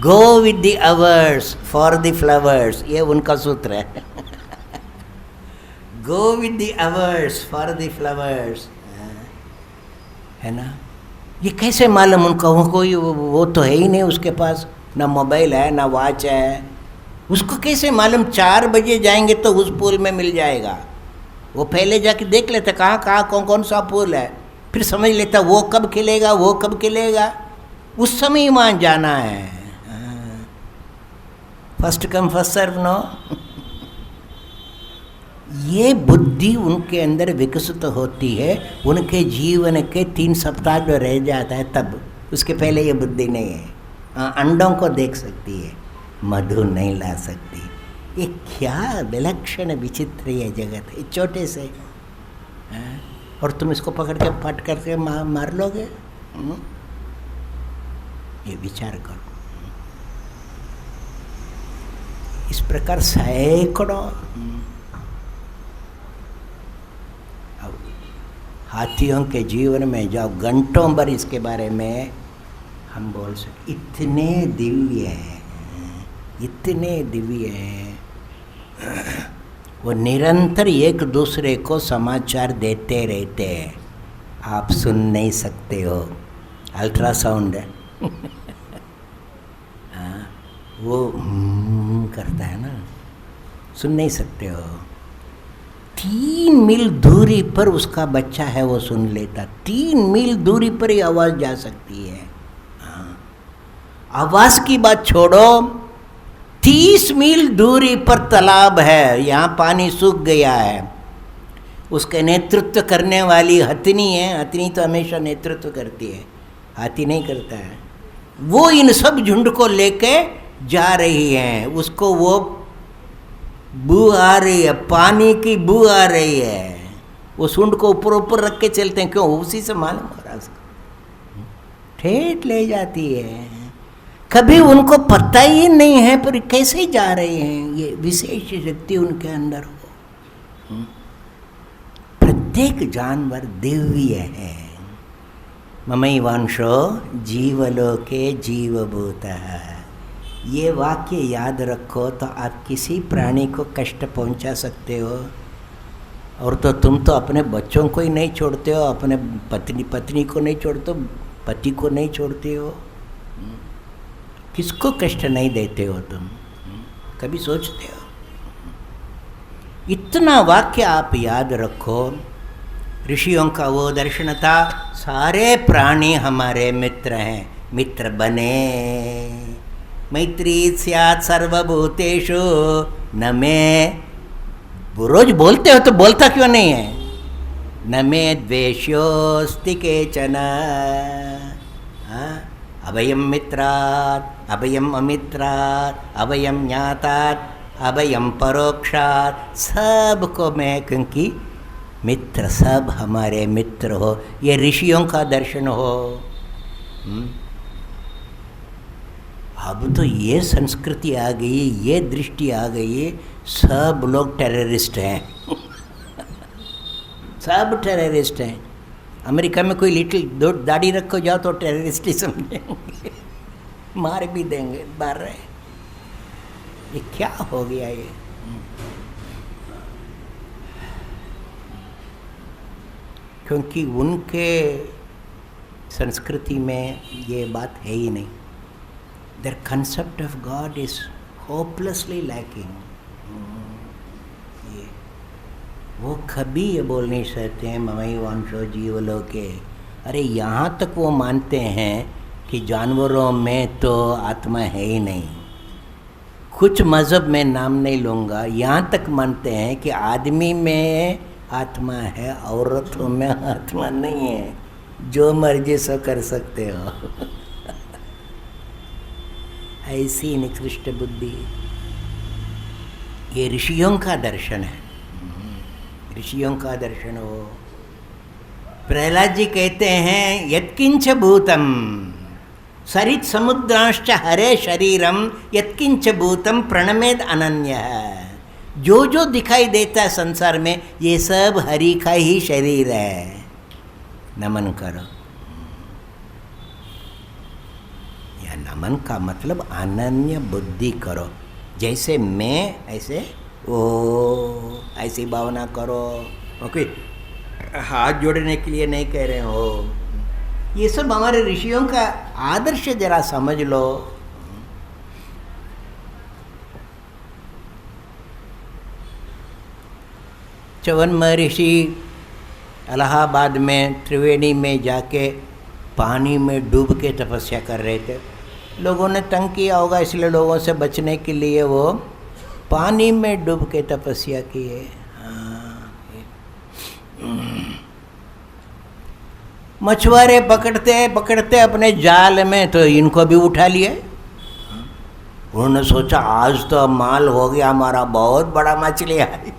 Go with the hours for the flowers, ये उनका सूत्र है। Go with the hours for the flowers, है ना? ये कैसे मालूम उनको? वो तो है ही नहीं उसके पास, ना मोबाइल है ना वॉच है। उसको कैसे मालूम 4 बजे जाएंगे तो उस फूल में मिल जाएगा? वो पहले जाके देख लेता कहाँ कहाँ कौन कौन सा फूल है, फिर समझ लेता वो कब खिलेगा, वो कब खिलेगा, उस समय ही वहाँ जाना है। First come first serve no. ये बुद्धि उनके अंदर विकसित होती है उनके जीवन के 3 सप्ताह जो रह जाता है तब। उसके पहले ये बुद्धि नहीं है। अंडों को देख सकती है, मधु नहीं ला सकती। ये क्या विलक्षण विचित्र ये जगत है, छोटे से। और तुम इसको पकड़ के फट करके मार लोगे? ये विचार करो। इस प्रकार सैकड़ों हाथियों के जीवन में जाओ, घंटों भर इसके बारे में हम बोल सकते। इतने दिव्य हैं, इतने दिव्य हैं। वो निरंतर एक दूसरे को समाचार देते रहते हैं। आप सुन नहीं सकते हो, अल्ट्रासाउंड है। वो करता है ना, सुन नहीं सकते हो। 3 मील दूरी पर उसका बच्चा है, वो सुन लेता। 3 मील दूरी पर ही आवाज़ जा सकती है। आवाज़ की बात छोड़ो, 30 मील दूरी पर तालाब है, यहाँ पानी सूख गया है। उसके नेतृत्व करने वाली हथिनी है। हथिनी तो हमेशा नेतृत्व करती है, हाथी नहीं करता है। वो इन सब झुंड को लेके जा रही हैं। उसको वो बू आ रही है, पानी की बू आ रही है। वो सूंड को ऊपर ऊपर रख के चलते हैं, क्यों? उसी से मालूम हो रहा है उसको। ठेठ ले जाती है। कभी उनको पता ही नहीं है पर कैसे जा रहे हैं। ये विशेष शक्ति उनके अंदर हो। प्रत्येक जानवर दिव्य है। ममैवांशो जीवलोके जीवभूतः। ये वाक्य याद रखो तो आप किसी प्राणी को कष्ट पहुंचा सकते हो। और तो तुम तो अपने बच्चों को ही नहीं छोड़ते हो, अपने पत्नी को नहीं छोड़ते हो, पति को नहीं छोड़ते हो, किसको कष्ट नहीं देते हो तुम, कभी सोचते हो? इतना वाक्य आप याद रखो। ऋषियों का वो दर्शन था, सारे प्राणी हमारे मित्र हैं, मित्र बने। मैत्री स्यात् सर्वभूतेषु न मैं, रोज बोलते हो तो बोलता क्यों नहीं है? न मे द्वेष्योस्ति केचन। अभयम मित्रात् अभयम अमित्रात् अभयम ज्ञातात् अभयम परोक्षात्। सबको मैं, क्योंकि मित्र सब हमारे मित्र हो। ये ऋषियों का दर्शन हो। अब तो ये संस्कृति आ गई, ये दृष्टि आ गई, सब लोग टेररिस्ट हैं। सब टेररिस्ट हैं। अमेरिका में कोई लिटिल दाढ़ी रखो जाओ तो टेररिस्ट ही समझेंगे, मार भी देंगे, मार रहे। ये क्या हो गया ये? क्योंकि उनके संस्कृति में ये बात है ही नहीं। Their concept of God is hopelessly lacking. वो कभी ये बोल नहीं सकते हैं ममैवांशो जीवलोके। अरे यहाँ तक वो मानते हैं कि जानवरों में तो आत्मा है ही नहीं। कुछ मज़हब में नाम नहीं लूँगा, यहाँ तक मानते हैं कि आदमी में आत्मा है, औरतों में आत्मा नहीं है। जो मर्जी सो कर सकते हो। ऐसी निकृष्ट बुद्धि। ये ऋषियों का दर्शन है, ऋषियों का दर्शन हो। प्रहलाद जी कहते हैं यत्किंच भूतम सरित समुद्रांश्च हरे शरीरम यत्किंच भूतम प्रणमेद अनन्यः। जो जो दिखाई देता है संसार में, ये सब हरि का ही शरीर है। नमन करो। या नमन का मतलब अनन्य बुद्धि करो। जैसे मैं ऐसे ओ, ऐसी भावना करो। ओके, हाथ जोड़ने के लिए नहीं कह रहे हो। ये सब हमारे ऋषियों का आदर्श जरा समझ लो। च्यवन महर्षि इलाहाबाद में त्रिवेणी में जाके पानी में डूब के तपस्या कर रहे थे। लोगों ने तंग किया होगा, इसलिए लोगों से बचने के लिए वो पानी में डूब के तपस्या किए। मछुआरे पकड़ते पकड़ते अपने जाल में तो इनको भी उठा लिए। उन्होंने सोचा आज तो माल हो गया हमारा, बहुत बड़ा मछली आई।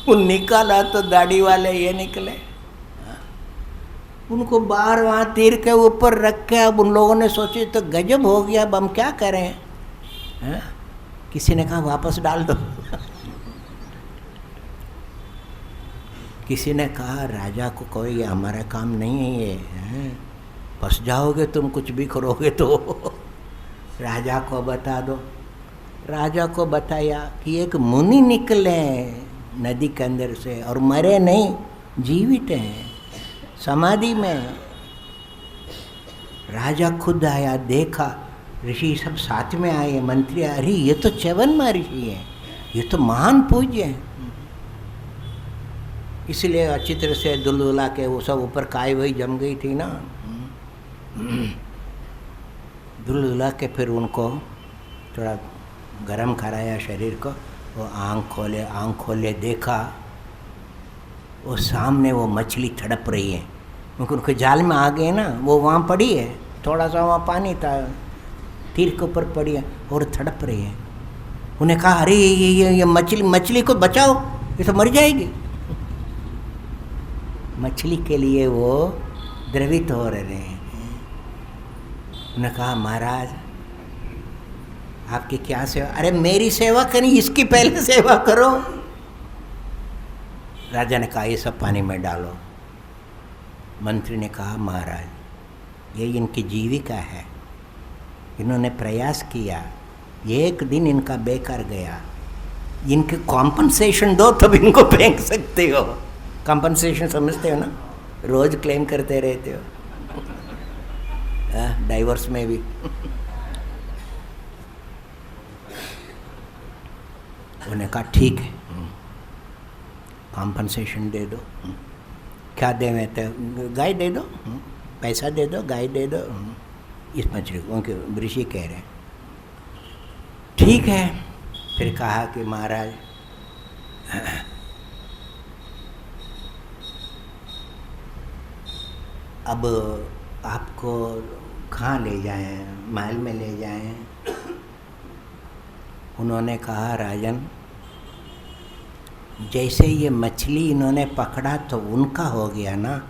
उन निकाला तो दाढ़ी वाले ये निकले। उनको बाहर वहाँ तीर के ऊपर रख के अब उन लोगों ने सोचे तो गजब हो गया, अब हम क्या करें? किसी ने कहा वापस डाल दो। किसी ने कहा राजा को कोई ये हमारा काम नहीं है, ये फंस जाओगे तुम, कुछ भी करोगे तो। राजा को बता दो। राजा को बताया कि एक मुनि निकले नदी के अंदर से और मरे नहीं, जीवित हैं, समाधि में। राजा खुद आया, देखा, ऋषि सब साथ में आए, मंत्री। अरे ये तो च्यवन महर्षि है, ये तो महान पूज्य हैं। इसलिए अच्छी तरह से दुलदुला के वो सब ऊपर काई वही जम गई थी ना, दुलदुला के फिर उनको थोड़ा गरम कराया शरीर को। वो आँख खोले देखा, वो सामने वो मछली तड़प रही है। क्योंकि उनके जाल में आ गए ना, वो वहाँ पड़ी है, थोड़ा सा वहाँ पानी था, तीर के ऊपर पड़ी है और तड़प रही है। उन्हें कहा अरे ये मछली को बचाओ, ये तो मर जाएगी। मछली के लिए वो द्रवित हो रहे हैं। उन्हें कहा महाराज आपकी क्या सेवा? अरे मेरी सेवा करनी, इसकी पहले सेवा करो। राजा ने कहा ये सब पानी में डालो। मंत्री ने कहा महाराज ये इनकी जीविका है, इन्होंने प्रयास किया, एक दिन इनका बेकार गया, इनके कॉम्पनसेशन दो तब इनको फेंक सकते हो। कॉम्पनसेशन समझते हो ना, रोज क्लेम करते रहते हो डाइवोर्स में भी। उन्होंने कहा ठीक है कॉम्पनसेशन दे दो। क्या देवे तो गाय दे दो, पैसा दे दो, गाय दे दो। इस मछली को उनके ऋषि कह रहे हैं ठीक है। फिर कहा कि महाराज अब आपको कहाँ ले जाएं, महल में ले जाएं? उन्होंने कहा राजन जैसे ये मछली इन्होंने पकड़ा तो उनका हो गया ना,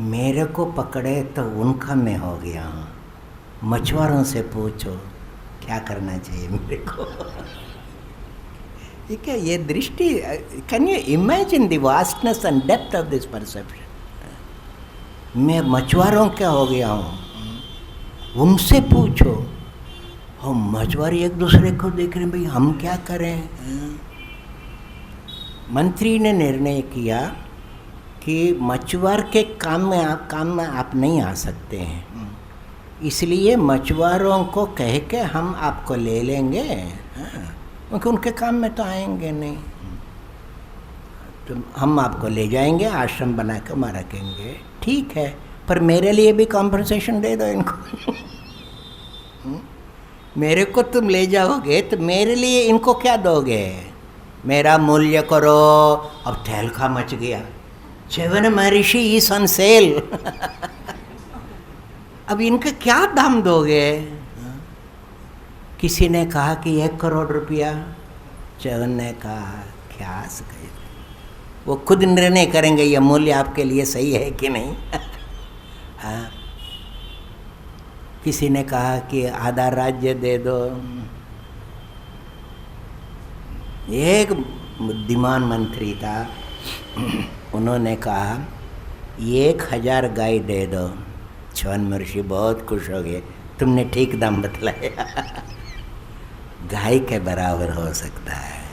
मेरे को पकड़े तो उनका मैं हो गया हूँ। मछुआरों से पूछो क्या करना चाहिए मेरे को। ये क्या ये दृष्टि, can you imagine the vastness and depth of this perception. मैं मछुआरों क्या हो गया हूँ, उनसे पूछो। हम मछुआरे एक दूसरे को देख रहे हैं, भाई हम क्या करें। मंत्री ने निर्णय किया कि मछुआर के काम में आप नहीं आ सकते हैं, इसलिए मछुआरों को कह के हम आपको ले लेंगे, क्योंकि उनके काम में तो आएंगे नहीं, तो हम आपको ले जाएंगे, आश्रम बना कर वहाँ रखेंगे। ठीक है, पर मेरे लिए भी कॉम्पनसेशन दे दो इनको। मेरे को तुम ले जाओगे तो मेरे लिए इनको क्या दोगे, मेरा मूल्य करो। अब तहलका मच गया, च्यवन महर्षि इज ऑन सेल। अब इनका क्या दाम दोगे। किसी ने कहा कि 1 करोड़ रुपया, च्यवन ने कहा क्या सके, वो खुद निर्णय करेंगे ये मूल्य आपके लिए सही है कि नहीं। हाँ। किसी ने कहा कि आधा राज्य दे दो। एक बुद्धिमान मंत्री था, उन्होंने कहा 1000 गाय दे दो। च्यवन महर्षि बहुत खुश हो गए, तुमने ठीक दाम बतलाया। गाय के बराबर हो सकता है।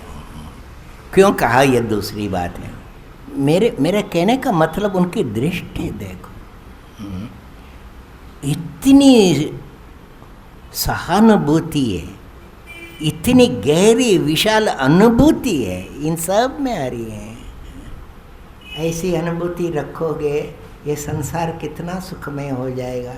क्यों कहा, यह दूसरी बात है। मेरे कहने का मतलब उनकी दृष्टि देखो, इतनी सहानुभूति है, इतनी गहरी विशाल अनुभूति है, इन सब में आ रही है। ऐसी अनुभूति रखोगे ये संसार कितना सुखमय हो जाएगा।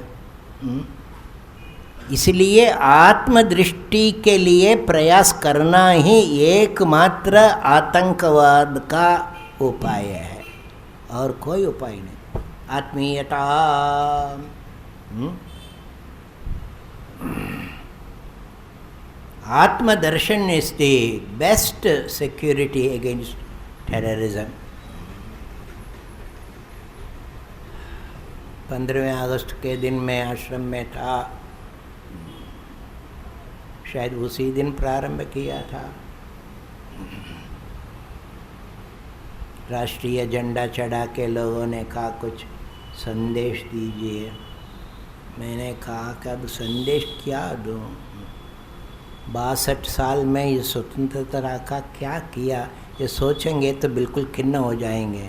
इसलिए आत्मदृष्टि के लिए प्रयास करना ही एकमात्र आतंकवाद का उपाय है, और कोई उपाय नहीं। आत्मीयता आत्मदर्शन is the best security against terrorism. 15 अगस्त के दिन मैं आश्रम में था, शायद उसी दिन प्रारंभ किया था। राष्ट्रीय झंडा चढ़ा के लोगों ने कहा कुछ संदेश दीजिए। मैंने कहा कि अब संदेश क्या दूँ, 62 साल में ये स्वतंत्रता का क्या किया, ये सोचेंगे तो बिल्कुल खिन्न हो जाएंगे,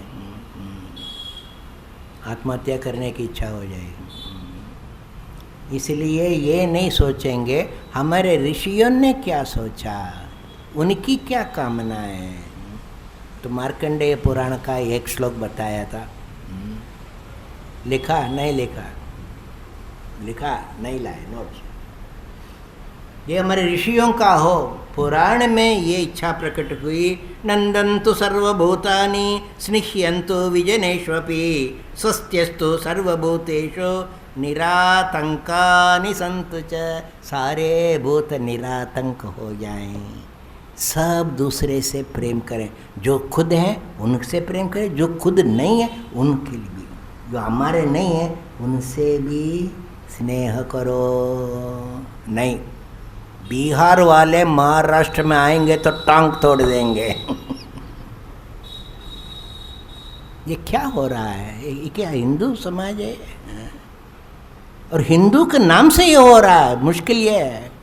आत्महत्या करने की इच्छा हो जाएगी। इसलिए ये नहीं सोचेंगे हमारे ऋषियों ने क्या सोचा, उनकी क्या कामनाएं हैं। तो मार्कंडेय पुराण का एक श्लोक बताया था, लिखा नहीं लिखा, लिखा नहीं लाए नोट्स। ये हमारे ऋषियों का हो, पुराण में ये इच्छा प्रकट हुई, नंदन्तु सर्वभूतानि स्निह्यन्तु विजनेष्वपि स्वस्त्यस्तु सर्वभूतेषु निरातंकानि सन्तु च। सारे भूत निरातंक हो जाएं, सब दूसरे से प्रेम करें, जो खुद हैं उनसे प्रेम करें, जो खुद नहीं है उनके लिए भी, जो हमारे नहीं है उनसे भी स्नेह करो। नहीं, बिहार वाले महाराष्ट्र में आएंगे तो टांग तोड़ देंगे। ये क्या हो रहा है? ये क्या हिंदू समाज है? और हिंदू के नाम से ये हो रहा है, मुश्किल ये है।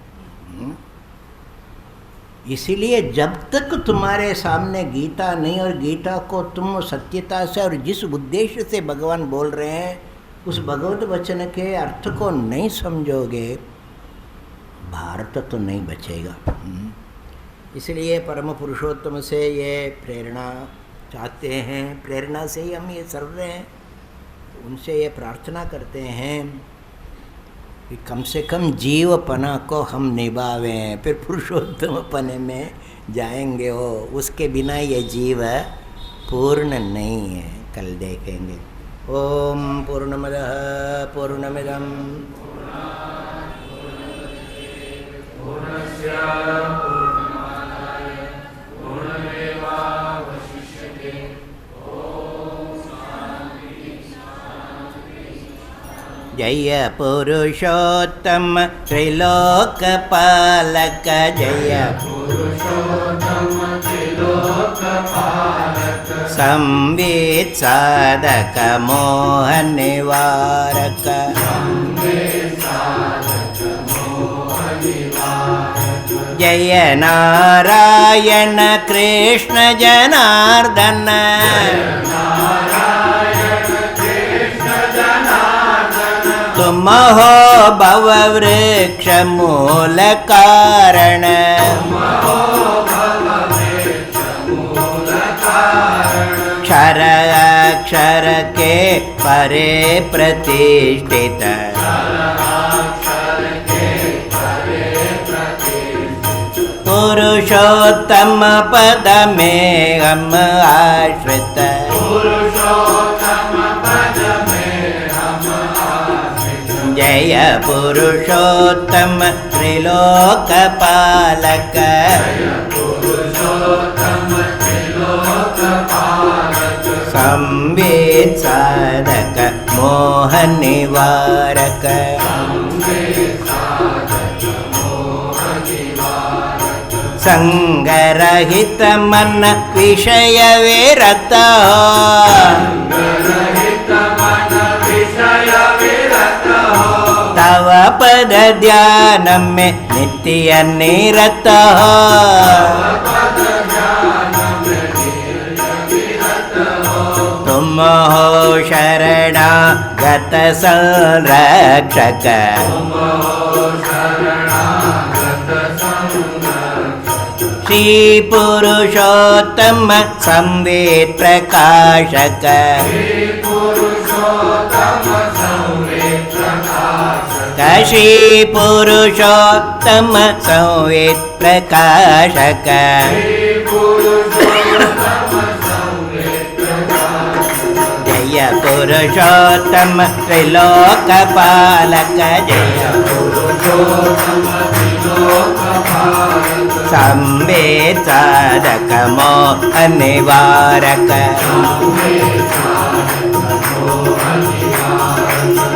इसीलिए जब तक तुम्हारे सामने गीता नहीं, और गीता को तुम सत्यता से और जिस उद्देश्य से भगवान बोल रहे हैं उस भगवत वचन के अर्थ को नहीं समझोगे, भारत तो नहीं बचेगा। इसलिए परम पुरुषोत्तम से ये प्रेरणा चाहते हैं, प्रेरणा से ही हम ये चल रहे हैं। उनसे ये प्रार्थना करते हैं कि कम से कम जीवपना को हम निभावें, फिर पुरुषोत्तम पने में जाएंगे। हो उसके बिना ये जीव पूर्ण नहीं है। कल देखेंगे। ओम पूर्णमदः पूर्णमिदं जय पुरुषोत्तम त्रिलोकपालक, जय पुरुषोत्तम त्रिलोकपालक, संवित साधक मोह निवारक, जय नारायण कृष्ण जनार्दन, तुम हो भव वृक्ष मूल कारण, क्षर अक्षर के परे प्रतिष्ठित, पुरुषोत्तम पद में हम आश्रित, जय पुरुषोत्तम त्रिलोकपालक, संवित साधक मोह निवारक, संगरहित मन विषय विरत, तव पद ध्यान में नित्य निरत, तुम हो शरणागत संरक्षक, श्री पुरुषोत्तम संवेद प्रकाशक, श्री पुरुषोत्तम संवेद प्रकाशक, जय पुरुषोत्तम त्रिलोकपालक, जय पुरुषोत्तम त्रिलोकपालक, संवेद साधक मोह निवारक,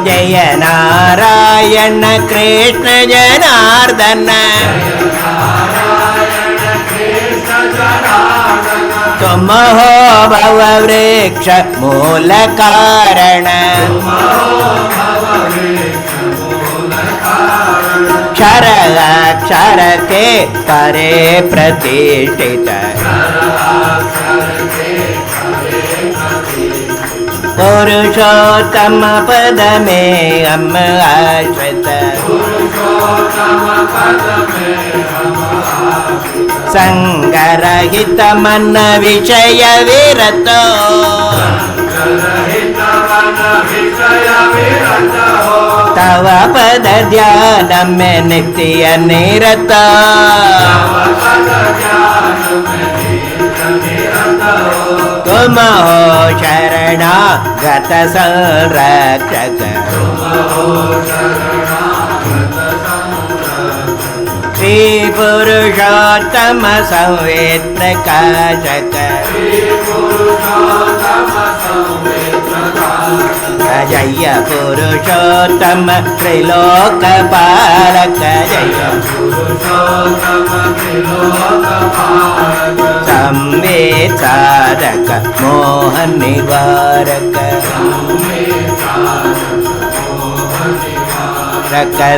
जय नारायण कृष्ण जनार्दन, तुम हो भव वृक्ष मूल कारण, क्षर अक्षर के परे प्रतिष्ठित, पुरुषोत्तम पद में हम आश्रित, संगरहित मन विषय विरत, तव पद ध्यान में नित्य निरत, तुम हो शरणागत संरक्षक, श्री पुरुषोत्तम संवेद प्रकाशक जय पुरुषोत्तम त्रिलोक पालक जय संवेद साधक मोह निवारक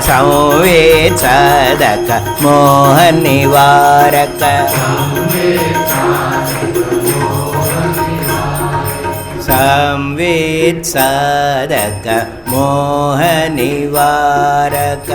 संवेद साधक मोह निवारक संवेद साधक मोह निवारक।